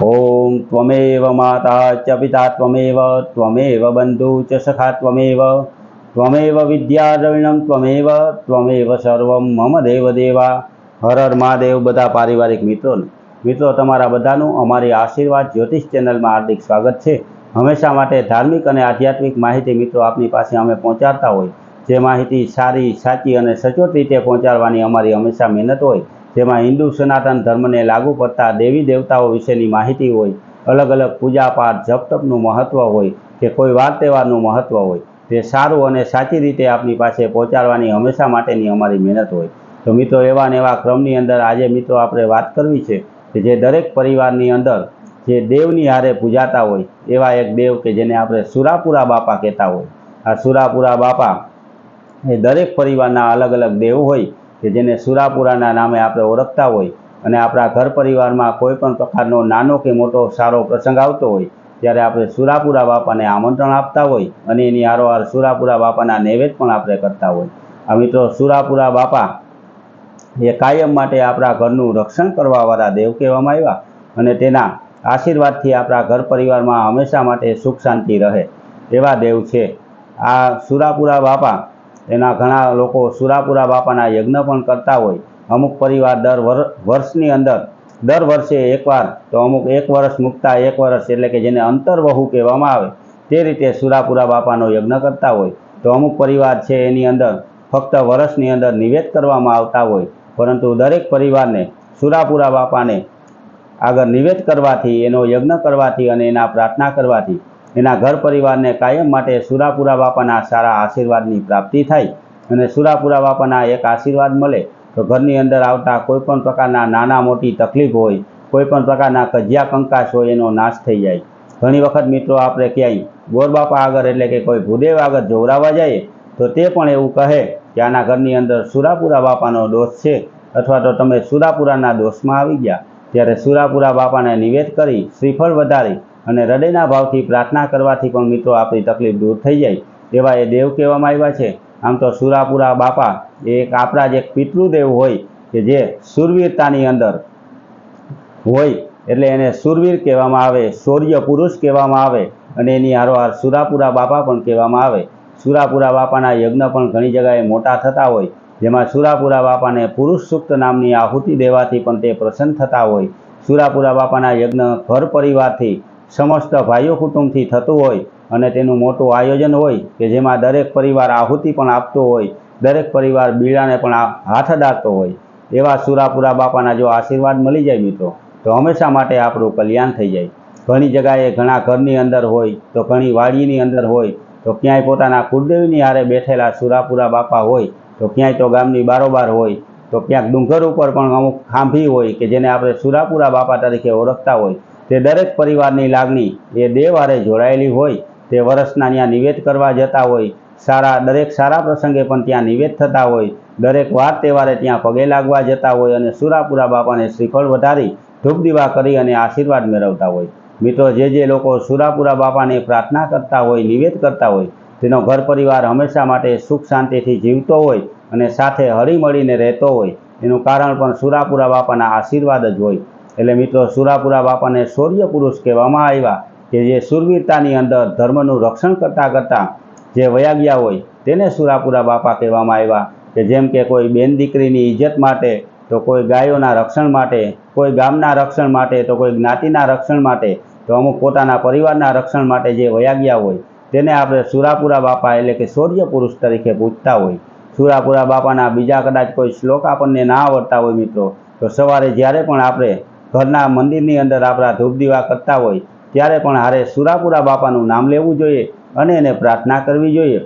ओम त्वमेव माता च पिता त्वमेव बंधु च सखा त्वमेव विद्या द्रविणम त्वमेव सर्वम मम देव देवा। हर हर महादेव। बधा पारिवारिक मित्रों तमारा बधानुं अमारी आशीर्वाद ज्योतिष चेनल में हार्दिक स्वागत है। हमेशा माटे धार्मिक और आध्यात्मिक माहिती मित्रों आपनी पासे अमे पहोंचाडता होय, जे माहिती सारी साची और सचोट रीते पहोंचाडवानी अमारी हमेशा मेहनत होय। जेमां हिंदू सनातन धर्म ने लागू पड़ता देवी देवताओं विशेनी माहिती होय, अलग अलग पूजा पाठ जप तपनुं महत्व होय के कोई वार तहेवारनुं महत्व होय, ते सारूं अने साची रीते आपनी पासे पहोंचाडवानी हमेशा माटेनी अमारी मेहनत होय। तो मित्रों एवा ने एवा क्रमनी अंदर आज मित्रों आपणे वात करवी छे के जे दरेक परिवारनी अंदर जे देवनी हारे पूजाता होय एवा एक देव के जेने आपणे सुरापुरा बापा कहेता होय। आ सुरापुरा बापा ए दरेक परिवारना अलग अलग देव होय के जेने सुरापुराना नामे आपणे ओळखता होय अने आपणा घर परिवारमां कोईपण प्रकारनो नानो के मोटो सारो प्रसंग आवतो होय त्यारे आपणे सुरापुरा बापाने आमंत्रण आपता होय अने एनी हारोहार सुरापुरा बापाना नैवेद्य पण आपणे करता होय। आ मित्रों सुरापुरा बापा ए कायम माटे आपणा घरनुं रक्षण करवावाळा देव कहेवामां आव्या अने तेना आशीर्वादथी आपणा घर परिवारमां हमेशा माटे सुख शांति रहे एवा देव छे। आ सुरापुरा बापा एना घणा लोको सुरापुरा बापाना यज्ञ पण करता होय। अमुक परिवार वर्षनी अंदर दर वर्षे एक वार तो अमुक एक वर्ष मुकता एक वर्ष एटले के जेने अंतरवहु कहेवामां आवे ते रीते सुरापुरा बापानो यज्ञ करता होय। तो अमुक परिवार छे एनी अंदर फक्त वर्षनी अंदर निवेद करवामां आवता होय, परंतु दरेक परिवारने सुरापुरा बापाने आगर निवेद करवाथी एनो यज्ञ करवाथी अने एना प्रार्थना करवाथी एना घर परिवार ने कायम माटे सुरापुरा बापाना सारा आशीर्वादनी प्राप्ति थाय अने सुरापुरा बापाना एक आशीर्वाद मळे तो घरनी अंदर आवता कोईपण प्रकारना नाना मोटी तकलीफ होय, कोईपण प्रकारना कजिया कंकास होय एनो नाश थई जाय। घणी वखत मित्रों आपणे क्यांय गोर बापा आगर एटले के कोई भूदेव आगर जोवरावा जाए तो ते पण एवुं कहे के आना घरनी अंदर सुरापुरा बापानो दोष छे अथवा तो तमे सुरापुराना दोषमां आवी गया। त्यारे सुरापुरा बापाने निवेद करी श्रीफळ वधारी अने हृदयना भावथी प्रार्थना करवाथी पण मित्रों आपणी तकलीफ दूर थई जाय एवा ए देव कहेवामां आव्या छे। आम तो सुरापुरा बापा एक आपणा जे पितृदेव होय के जे शूरवीरतानी अंदर होय एटले एने शूरवीर कहेवामां आवे, शौर्य पुरुष कहेवामां आवे अने एनी हारोहार सुरापुरा बापा पण कहेवामां आवे। सुरापुरा बापाना यज्ञ पण घणी जगाए मोटा थता होय, जेमां सुरापुरा बापाने पुरुष सूक्त नामनी आहुति देवाथी पण ते प्रसन्न थता होय। सुरापुरा बापाना यज्ञ घर परिवारथी समस्त भाईओ कुटुंबथी थतुं होय अने तेनुं मोटुं आयोजन होय के जेमां दरेक परिवार आहुति पण आपतो होय, दरेक परिवार बीड़ाने पण हाथ अडाड़तो होय। एवा सुरापुरा बापाना जो आशीर्वाद मळी जाय मित्रों तो हमेशा माटे आपणुं कल्याण थई जाय। घणी जगाए घणा घरनी अंदर होय तो घणी वाड़ीनी अंदर होय तो क्यांय पोताना कुलदेवीनी हारे बेठेला सुरापुरा बापा होय तो क्यांय तो गामनी बारोबार होय तो क्यांक डूंगर उपर पण अमुक खांभी होय के जेने आपणे सुरापुरा बापा तरीके ओळखता होय ते दरेक परिवारनी लागणी ए देव हारे जोड़ायेली होय। ते वर्षना त्यां निवेद करवा जता होय, दरेक सारा प्रसंगे पण त्यां निवेद थता होय, दरेक वार तहेवारे त्यां पगे लागवा जता होय अने सुरापुरा बापाने श्रीफळ वधारी धूप दीवा करी अने आशीर्वाद मेळवता होय। मित्रों जे लोको सुरापुरा बापाने प्रार्थना करता होय, निवेद करता होय तेनो घर परिवार हमेशा माटे सुख शांतिथी जीवतो होय अने साथे हळीमळीने रहेतो होय एनुं कारण पण सुरापुरा बापाना आशीर्वाद ज होय। एटले मित्रों सुरापुरा बापाने शौर्य पुरुष कहेवामां आव्या के जे शूरवीरतानी अंदर धर्मनुं रक्षण करता करता जे वया गया होय तेने सुरापुरा बापा कहेवामां आव्या के जेम के कोई बेन दीकरीनी इज्जत माटे तो कोई गायोना रक्षण माटे, कोई गामना रक्षण माटे तो कोई ज्ञातिना रक्षण माटे तो अमुक पोताना परिवारना रक्षण माटे जे वया गया होय तेने आपणे सुरापुरा बापा एटले के शौर्य पुरुष तरीके पूजता होय। सुरापुरा बापाना बीजा कदाच कोई श्लोक आपणने ना आवडता होय मित्रों तो सवारे ज्यारे पण आपणे घरना मंदिरनी अंदर आपणा धूप दीवा करता होय त्यारे पण हारे सुरापुरा बापानुं नाम लेवुं जोईए अने एने प्रार्थना करवी जोईए।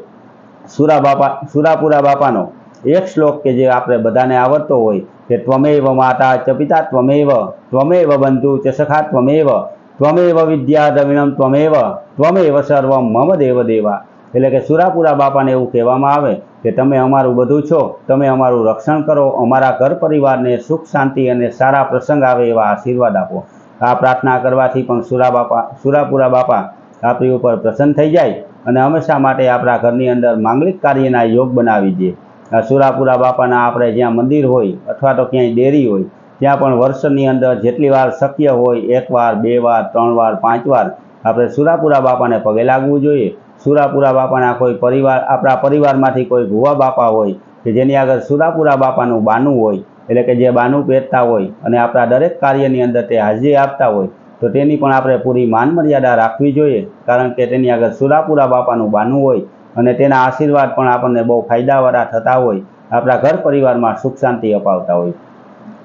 सुरापुरा बापानो एक श्लोक के जे आपणे बधाने आवडतो होय के त्वमेव माता च पिता त्वमेव बंधु च सखा त्वमेव विद्या द्रविणम त्वमेव सर्वम मम देव देवा। एटले के सुरापुरा बापाने एवुं कहेवामां आवे के तमे अमारुं बधुं छो, तमे अमारुं रक्षण करो, अमारा घर परिवारने सुख शांति अने सारा प्रसंग आवे एवा आशीर्वाद आपो। आ प्रार्थना करवाथी पण सुरापुरा बापा आपणी उपर प्रसन्न थई जाय अने हमेशा माटे आपणा घरनी अंदर मांगलिक कार्यना योग बनावी दे। सुरापुरा बापाना आपणे ज्यां मंदिर होय अथवा तो क्यांय डेरी होय ત્યાં પણ વર્ષની અંદર જેટલી વાર શક્ય હોય 1 વાર 2 વાર 3 વાર 5 વાર આપણે સુરાપુરા બાપાને પગે લાગવું જોઈએ. સુરાપુરા બાપાના કોઈ આપણા પરિવારમાંથી કોઈ ભુવા બાપા હોય કે જેની આગળ સુરાપુરા બાપાનું બાનું હોય, એટલે કે જે બાનું પહેરતા હોય અને આપણા દરેક કાર્યની અંદર તે હાજરી આપતા હોય, તો તેની પણ આપણે પૂરી માન મર્યાદા રાખવી જોઈએ. કારણ કે તેની આગળ સુરાપુરા બાપાનું બાનું હોય અને તેના આશીર્વાદ પણ આપણને બહુ ફાયદાવાળા થતા હોય, આપણા ઘર પરિવારમાં સુખ શાંતિ અપાવતા હોય.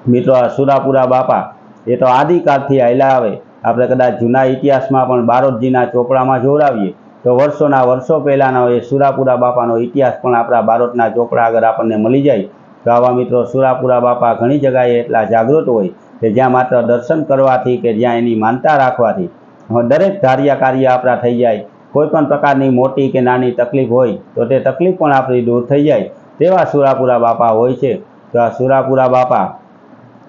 મિત્રો, આ સુરાપુરા બાપા એ તો આદિકાળથી હાલ્યા આવે. આપણે કદાચ જૂના ઇતિહાસમાં પણ બારોટજીના ચોપડામાં જોડાવીએ તો વર્ષોના વર્ષો પહેલાંનો એ સુરાપુરા બાપાનો ઇતિહાસ પણ આપણા બારોટના ચોપડા આગળ આપણને મળી જાય. તો આવા મિત્રો, સુરાપુરા બાપા ઘણી જગ્યાએ એટલા જાગૃત હોય કે જ્યાં માત્ર દર્શન કરવાથી કે જ્યાં એની માનતા રાખવાથી દરેક ધાર્યા કાર્ય આપણા થઈ જાય. કોઈ પણ પ્રકારની મોટી કે નાની તકલીફ હોય તો તે તકલીફ પણ આપણી દૂર થઈ જાય, તેવા સુરાપુરા બાપા હોય છે. તો આ સુરાપુરા બાપા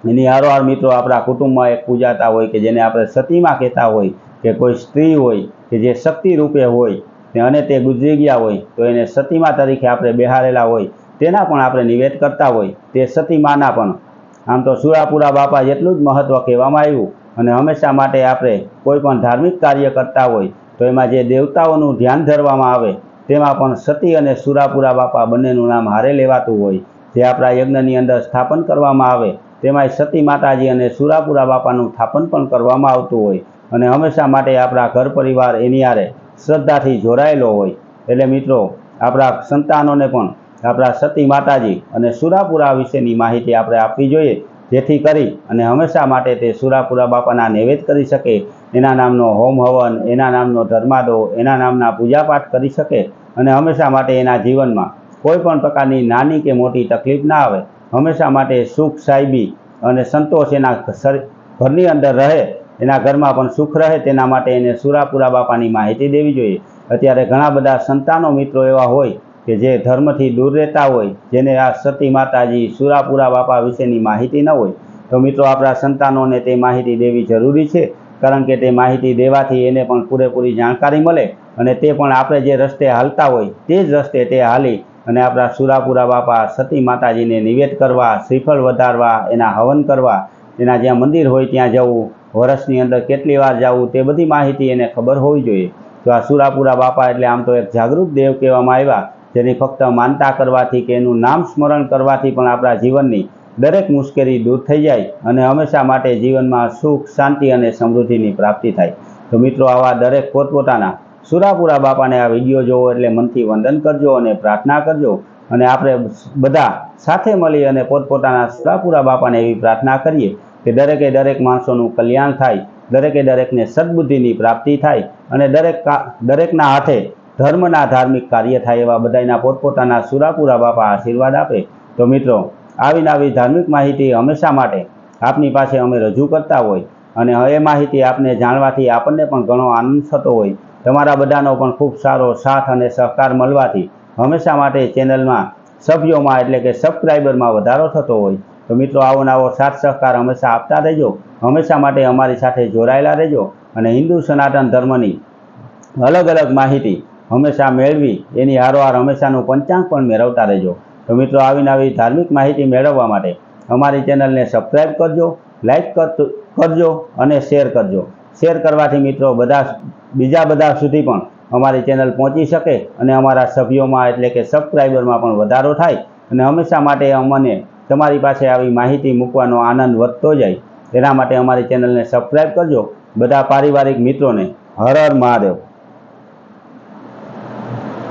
એની હારોહાર મિત્રો આપણા કુટુંબમાં એક પૂજાતા હોય કે જેને આપણે સતીમાં કહેતા હોય, કે કોઈ સ્ત્રી હોય કે જે શક્તિ રૂપે હોય અને તે ગુજરી ગયા હોય તો એને સતીમા તરીકે આપણે બેહારેલા હોય, તેના પણ આપણે નિવેદ કરતા હોય, તે સતીમાના પણ. આમ તો સુરાપુરા બાપા જેટલું જ મહત્ત્વ કહેવામાં આવ્યું. અને હંમેશા માટે આપણે કોઈ પણ ધાર્મિક કાર્ય કરતા હોય તો એમાં જે દેવતાઓનું ધ્યાન ધરવામાં આવે તેમાં પણ સતી અને સુરાપુરા બાપા બંનેનું નામ હારે લેવાતું હોય. જે આપણા યજ્ઞની અંદર સ્થાપન કરવામાં આવે તેમાંય સતી માતાજી અને સુરાપુરા બાપાનું સ્થાપન પણ કરવામાં આવતું હોય. અને હંમેશા માટે આપણા ઘર પરિવાર એની હારે શ્રદ્ધાથી જોડાયેલો હોય. એટલે મિત્રો, આપણા સંતાનોને પણ આપણા સતી માતાજી અને સુરાપુરા વિશેની માહિતી આપણે આપવી જોઈએ, જેથી કરી અને હંમેશા માટે તે સુરાપુરા બાપાના નૈવેદ્ય કરી શકે, એના નામનો હોમ હવન, એના નામનો ધર્માદો, એના નામના પૂજાપાઠ કરી શકે અને હંમેશા માટે એના જીવનમાં કોઈ પણ પ્રકારની નાની કે મોટી તકલીફ ના આવે. હંમેશા માટે સુખ સાહેબી અને સંતોષ એના ઘરની અંદર રહે, એના ઘરમાં પણ સુખ રહે, તેના માટે એને સુરાપુરા બાપાની માહિતી દેવી જોઈએ. અત્યારે ઘણા બધા સંતાનો મિત્રો એવા હોય કે જે ધર્મથી દૂર રહેતા હોય, જેને આ સતી માતાજી સુરાપુરા બાપા વિશેની માહિતી ન હોય. તો મિત્રો, આપણા સંતાનોને તે માહિતી દેવી જરૂરી છે. કારણ કે તે માહિતી દેવાથી એને પણ પૂરેપૂરી જાણકારી મળે અને તે પણ આપણે જે રસ્તે હાલતા હોય તે જ રસ્તે તે હાલી અને આપણા સુરાપુરા બાપા સતી માતાજીને નિવેદ કરવા, શ્રીફળ વધારવા, એના હવન કરવા, એના જ્યાં મંદિર હોય ત્યાં જવું, વર્ષની અંદર કેટલી વાર જવું, તે બધી માહિતી એને ખબર હોવી જોઈએ. તો આ સુરાપુરા બાપા એટલે આમ તો એક જાગૃત દેવ કહેવામાં આવ્યા, જેની ફક્ત માનતા કરવાથી કે એનું નામ સ્મરણ કરવાથી પણ આપણા જીવનની દરેક મુશ્કેલી દૂર થઈ જાય અને હંમેશા માટે જીવનમાં સુખ શાંતિ અને સમૃદ્ધિની પ્રાપ્તિ થાય. તો મિત્રો, આવા દરેક પોતપોતાના સુરાપુરા બાપાને આ વિડીયો જોવો એટલે મનથી વંદન કરજો અને પ્રાર્થના કરજો. અને આપણે બધા સાથે મળી અને પોતપોતાના સુરાપુરા બાપાને એવી પ્રાર્થના કરીએ કે દરેક માણસોનું કલ્યાણ થાય, દરેકને સદબુદ્ધિની પ્રાપ્તિ થાય અને દરેકના હાથે ધર્મના ધાર્મિક કાર્ય થાય, એવા બધાના પોતપોતાના સુરાપુરા બાપા આશીર્વાદ આપે. તો મિત્રો, આવી ધાર્મિક માહિતી હંમેશા માટે આપની પાસે અમે રજૂ કરતા હોય અને એ માહિતી આપને જાણવાથી આપણને પણ ઘણો આનંદ થતો હોય. તમારા બધાનો પણ ખૂબ સારો સાથ અને સહકાર મળવાથી હંમેશા માટે ચેનલમાં સભ્યોમાં એટલે કે સબસ્ક્રાઈબરમાં વધારો થતો હોય. તો મિત્રો, આવો નવો સાથ સહકાર હંમેશા આપતા રહેજો. હંમેશા માટે અમારી સાથે જોડાયેલા રહેજો અને હિન્દુ સનાતન ધર્મની અલગ અલગ માહિતી હંમેશા મેળવી એની હારોહાર હંમેશાનું પંચાંગ પણ મેળવતા રહેજો. તો મિત્રો, આવી ધાર્મિક માહિતી મેળવવા માટે અમારી ચેનલને સબસ્ક્રાઈબ કરજો, લાઈક કરજો અને શેર કરજો. શેર કરવાથી મિત્રો બીજા બધા સુધી પણ અમારી ચેનલ પહોંચી શકે અને અમારા સભ્યોમાં એટલે કે સબસ્ક્રાઈબરમાં પણ વધારો થાય અને હંમેશા માટે અમને તમારી પાસે આવી માહિતી મૂકવાનો આનંદ વધતો જાય. એના માટે અમારી ચેનલને સબસ્ક્રાઈબ કરજો. બધા પારિવારિક મિત્રોને હર હર મહાદેવ.